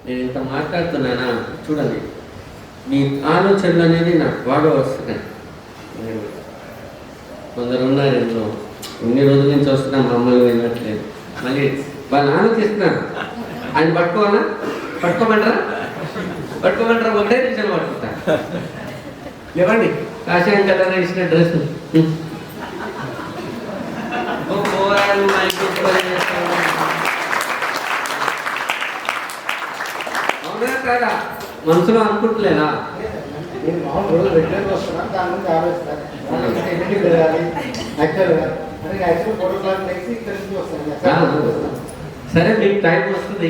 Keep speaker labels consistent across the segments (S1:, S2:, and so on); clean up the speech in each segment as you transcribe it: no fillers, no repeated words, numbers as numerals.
S1: నేను ఇంత మాట్లాడుతున్నానా చూడండి, మీ ఆలోచనలు అనేది నాకు బాగా వస్తున్నాయి. కొందరు ఉన్నారు ఇంట్లో, ఇన్ని రోజుల నుంచి వస్తున్నా మమ్మల్ని వినట్లేదు, మళ్ళీ వాళ్ళు ఆలోచిస్తున్నారు. ఆయన పట్టుకోవాలా? పట్టుకోమంటారా? ఒకటే నిమిషాలు పట్టుకుంటా. లేవండి, కాషాయం కలర్ వేసిన డ్రెస్ అవునా కాదా? మనసులో అనుకుంటలేదా? సరే, మీకు టైం వస్తుంది.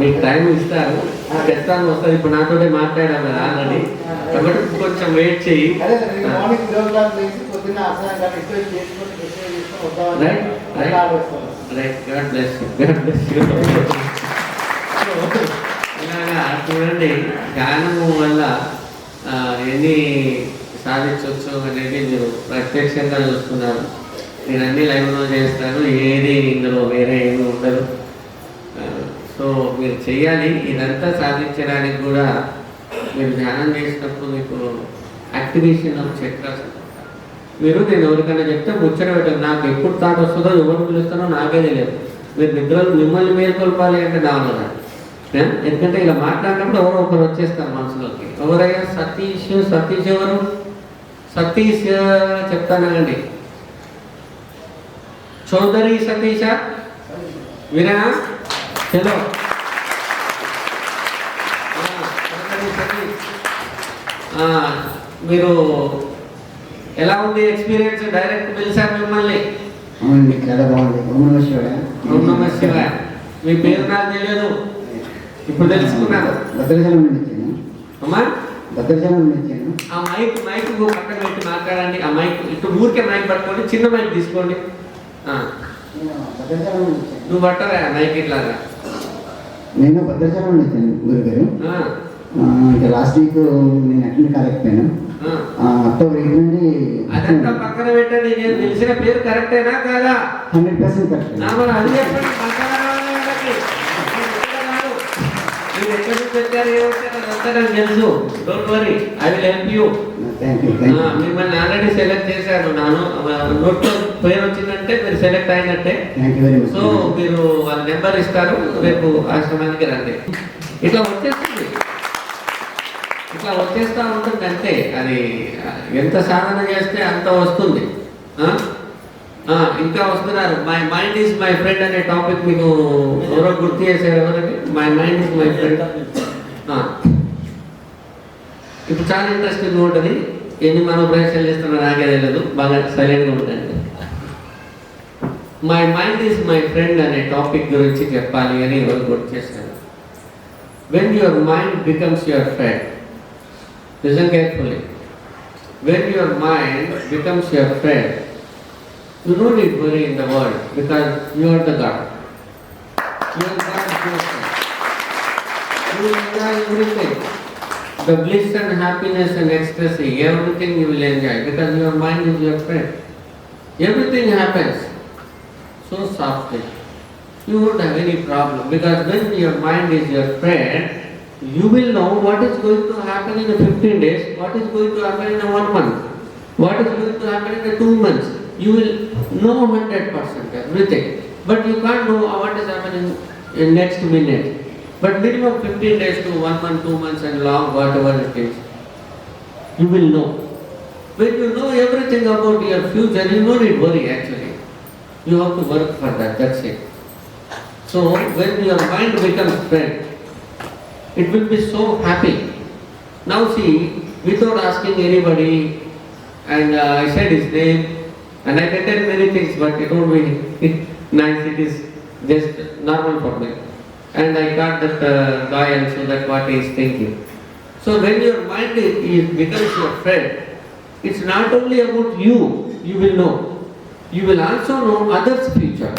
S1: మీకు టైం ఇస్తారు, చెప్తాను వస్తుంది. ఇప్పుడు నాతోనే మాట్లాడాము కదా ఆల్రెడీ, కాబట్టి కొంచెం వెయిట్ చెయ్యి. ఇలాగా చూడండి, ధ్యానము వల్ల ఎన్ని సాధించవచ్చు అనేది మీరు ప్రత్యక్షంగా చూస్తున్నారు. నేను అన్ని లైవ్లో చేస్తాను, ఏది ఇందులో వేరే ఏమి ఉండదు. సో మీరు చెయ్యాలి. ఇదంతా సాధించడానికి కూడా మీరు ధ్యానం చేసినప్పుడు మీకు యాక్టివేషన్ ఆఫ్ చక్రాస్. నేను ఎవరికైనా చెప్తే ముచ్చట పెట్టాను, నాకు ఎప్పుడు థాట్ వస్తుందో ఎవరు పిలుస్తానో నాకే తెలియదు. మీరు నిద్రలు మిమ్మల్ని మేల్కొల్పాలి అంటే నా వల్ల, ఎందుకంటే ఇలా మాట్లాడినప్పుడు ఎవరో ఒకరు వచ్చేస్తారు మనసులోకి. ఎవరయ్యా? సతీష్ ఎవరు? సతీష్ చెప్తానండి. చౌదరి సతీష వినా? చలో, మీరు ఎలా ఉంది ఎక్స్పీరియన్స్? డైరెక్ట్ పిలిచారు మిమ్మల్ని.
S2: చాలా బాగుంది.
S1: ఓం నమః శివాయ. మీ పేరు నాకు తెలియదు, ఇప్పుడు తెలుసుకున్నాను.
S2: భద్రాచలం నుంచి
S1: అమ్మా,
S2: భద్రాచలం నుంచి.
S1: ఆ మైక్ పక్కన పెట్టి మాట్లాడండి. ఆ మైక్ ఇటు ఊరికే మైక్ పట్టుకోండి, చిన్న మైక్ తీసుకోండి. నువ్వు పట్టరా మైక్ ఇట్లాగా?
S2: నేను భద్రాచలం నుంచి గురుగారు. ఇంకా లాస్ట్ వీక్ నేను అటెండ్ కాలేకపోయాను. అక్టోబర్ 8 నుండి.
S1: అదంతా పక్కన పెట్టండి. నేను తెలిసిన పేరు కరెక్టేనా కాదా?
S2: 100% కరెక్ట్.
S1: అది చెప్పండి. మీరు ఎక్కడి నుంచి వచ్చారు, ఏమంటే నాకు తెలుసు. Don't worry, I will help you. మిమ్మల్ని ఆల్రెడీ సెలెక్ట్ చేశాను. నోట్లో పేరు వచ్చిందంటే మీరు సెలెక్ట్ అయినట్టే. సో మీరు వాళ్ళ నెంబర్ ఇస్తారు, రేపు ఆశ్రమానికి రండి. ఇట్లా వచ్చేస్తా ఉంటుంది అంతే. అది ఎంత సాధన చేస్తే అంత వస్తుంది. ఇంకా వస్తున్నారు. My mind is my friend అనే టాపిక్ మీకు ఎవరో గుర్తు చేశారు? ఎవరికి? My mind is my friend. ఇప్పుడు చాలా ఇంట్రెస్టింగ్ ఉంటుంది. ఎన్ని మనం ప్రయత్నాలు చేస్తున్నా నాకే తెలియదు, బాగా సైలెంట్గా ఉంటుంది. My mind is my friend అనే టాపిక్ గురించి చెప్పాలి అని ఎవరు గుర్తు చేశారు? When your mind becomes your friend, listen carefully. When your mind becomes your friend, you don't need worry in the world because you are the God. You are God's creation. You enjoy everything. The bliss and happiness and ecstasy, everything you will enjoy because your mind is your friend. Everything happens so softly. You won't have any problem because when your mind is your friend, you will know what is going to happen in 15 days, what is going to happen in 1 month, what is going to happen in 2 months. You will know 100% everything, but you can't know what is happening in next minute. But minimum 15 days to 1 month, 2 months and long, whatever it is, you will know. When you know everything about your future, you don't need worry actually. You have to work for that, that's it. So when your mind becomes friend, it will be so happy. Now see, without asking anybody, and I said his name, and I can tell many things, but it won't be nice. It is just normal for me. And I got that guy and so that what he is thinking. So when your mind becomes your friend, it's not only about you, you will know. You will also know others' future.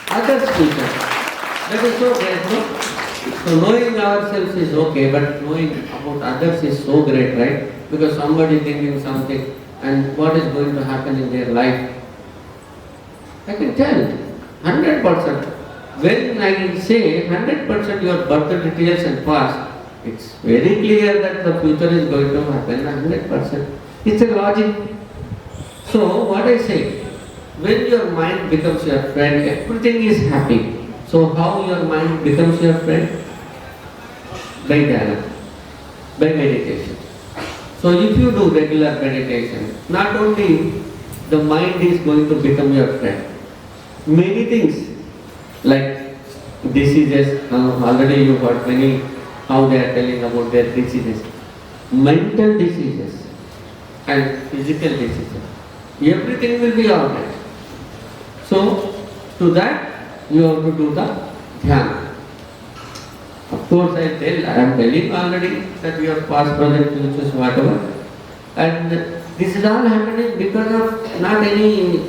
S1: That is so great, no? So knowing ourselves is okay, but knowing about others is so great, right? Because somebody thinking something and what is going to happen in their life, I can tell. 100%. When I say 100% your birth details and past, it's very clear that the future is going to happen 100%. It's a logic. So what I say, when your mind becomes your friend, everything is happy. So how your mind becomes your friend? By dhyana, by meditation. So if you do regular meditation, not only the mind is going to become your friend, many things like diseases, already you heard many how they are telling about their diseases, mental diseases and physical diseases, everything will be alright. So to that you have to do the dhyana. Of course I am telling already that your past, present, futures, whatever, and this is all happening because of not any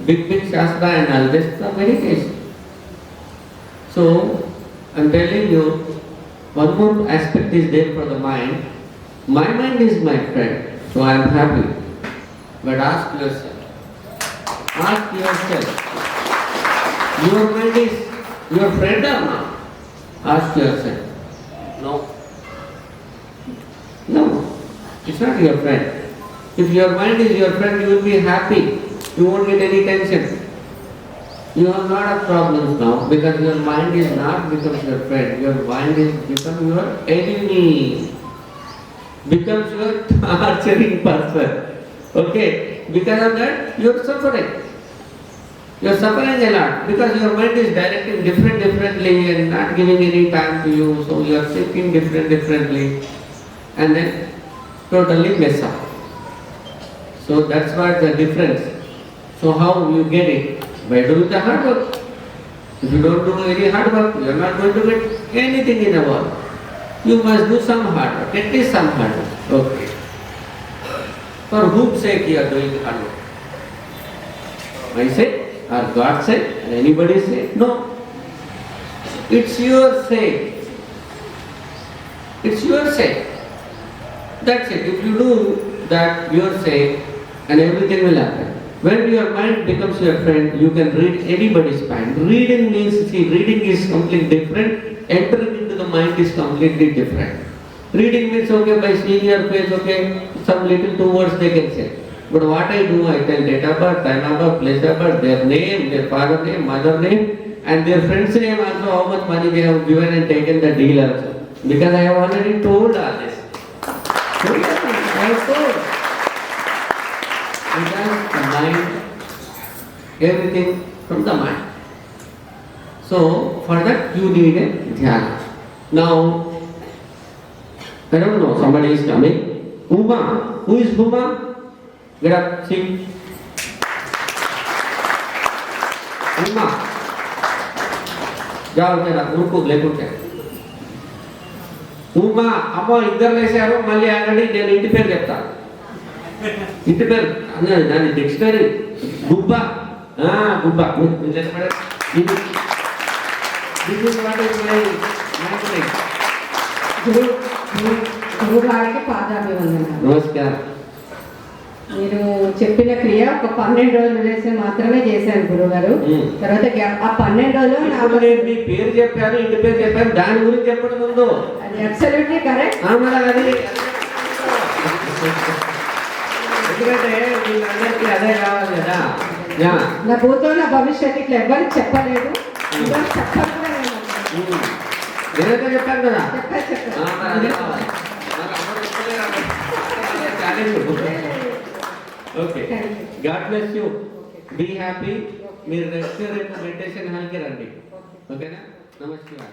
S1: big shastra and all this, the meditation. So I am telling you, one more aspect is there for the mind. My mind is my friend, so I am happy. But ask yourself, your mind is your friend or not? Ask yourself. No, it's not your friend. If your mind is your friend, you will be happy. You won't get any tension. You have a lot of problems now because your mind is not becomes your friend. Your mind is become your enemy. Becomes your torturing person. Okay? Because of that, you are suffering. You are suffering a lot because your mind is directing differently and not giving any time to you. So you are thinking differently and then totally mess up. So that's what the difference. So how you get it? By doing the hard work. If you don't do any hard work, you are not going to get anything in the world. You must do some hard work, at least some hard work. Okay. For whose sake you are doing hard work? My sake? Or God's sake? Or anybody's sake? No. It's your sake. It's your sake. That's it. If you do that, your sake, and everything will happen. When your mind becomes your friend, you can read anybody's mind. Reading means, reading is completely different. Entering into the mind is completely different. Reading means, okay, by seeing your face, okay, some little 2 words they can say. But what I do, I tell date of birth, time of birth, place of birth, their name, their father name, mother name, and their friend's name also, how much money they have given and taken the deal also. Because I have already told all this. So, I have told. Because the mind, everything from the mind. So, for that you need a dhyana. Now, I don't know, somebody is coming. Uma. Who is Uma? Get up, sing. Uma. जाओ जरा उनको लेकुंटे ఉమా అమ్మ ఇద్దరు లేసారు మళ్ళీ already నేను ఇంటి పేరు చెప్తా ఇంటి పేరు అన్నది దాని డిక్షనరీ గుబ్బ గుబ్బ
S3: గురుగారికి పాదాభివందనాలు.
S1: నమస్కారం.
S3: మీరు చెప్పిన క్రియ ఒక 12 రోజులు చేసి మాత్రమే చేశాను గురుగారు. తర్వాత ఆ 12 రోజులు
S1: మీ పేరు చెప్పారు, ఇంటి పేరు చెప్పారు, దాని గురించి చెప్పడం ముందు
S3: అది అబ్సల్యూట్లీ కరెక్ట్.
S1: ఎందుకంటే వీళ్ళందరికీ అదే కావాలి కదా.
S3: నా భూతో నా భవిష్యత్తు ఇట్లా ఎవరికి చెప్పలేదు, చెప్పాలి కూడా
S1: నేనైతే చెప్పాను కదా. Okay, God bless you, be happy. మీరు నెక్స్ట్ రేపు మెడిటేషన్ హాల్కి రండి. ఓకేనా? నమస్కారం.